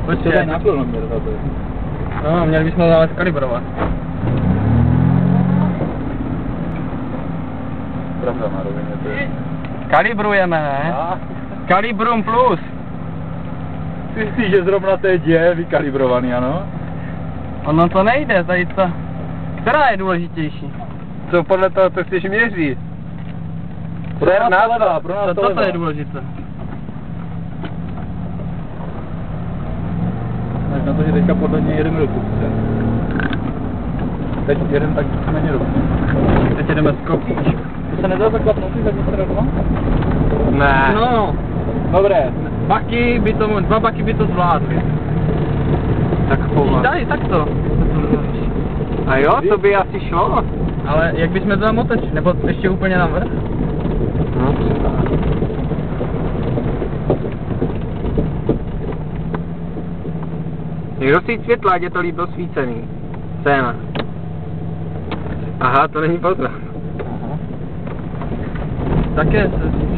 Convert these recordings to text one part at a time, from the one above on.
Počkej, na klonoměr zase. No, měli bychom to ale skalibrovat. Pravda na rovině to je. Kalibrujeme, ne? Kalibrum plus. Ty myslíš, že zrovna teď je vykalibrovaný, ano? Ono to nejde, tady to. Která je důležitější? Co podle toho, co chceš měřit? Pro nás levá, pro nás to toto je důležité. Máš na to, že teďka podle něj jedeme do kupce. Teď jedeme tak méně rovně. Teď jedeme z kopíč. To se nedá zaklapnout, ty zadní stranu? Ne. No, Dobré. Dva baky by to zvládly. Tak pomalu. Tady, takto. A jo, to by asi šlo. Ale jak bychom to tam otočili? Nebo ještě úplně navrch? No třeba. Někdo si světla, ať je to líp osvícený. Scéna. Aha, to není pozdrav. Také se říct.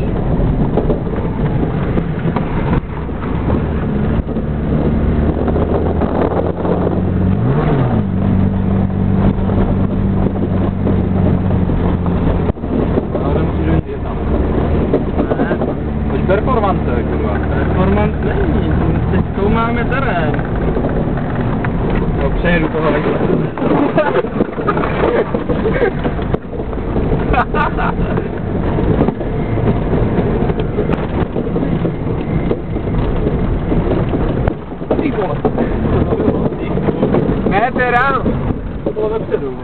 Performance, kurva. Performance není, teď zkoumáme terén. No, přejedu toho lejka. Ty vole. Ne, to je ráno. To bylo vepředu,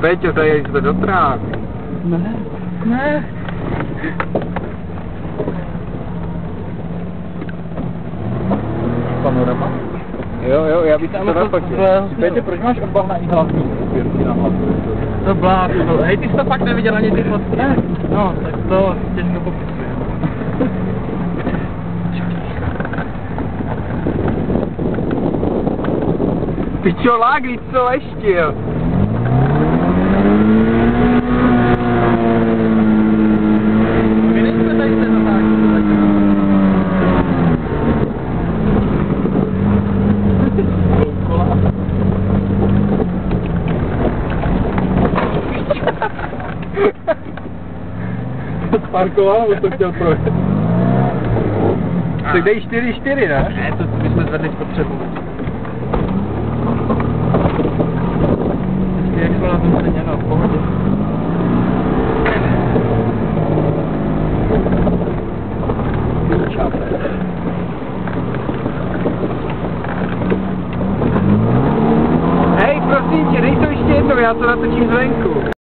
Peťo, tady jsme do trávy. Ne. Panorama? Jo, já bych Tam to to nafotil. Peťo, proč máš od bahna i hlavní sběrky na hlavu? To bláto. Hej, ty jsi to fakt neviděl ani ty fotky? Ne. No, tak to těžko popisuje. Ty čo lágli, co leštil? My nejsme tady se zatáčet. Parkoval, nebo to chtěl projet? Tak dej 4-4, ne? Ne, to bychom zvedli spotřebu. Vždycky jak jsme na tom ceně, no, v pohodě. Hej, prosím tě, dej to ještě jednou, já to natočím zvenku.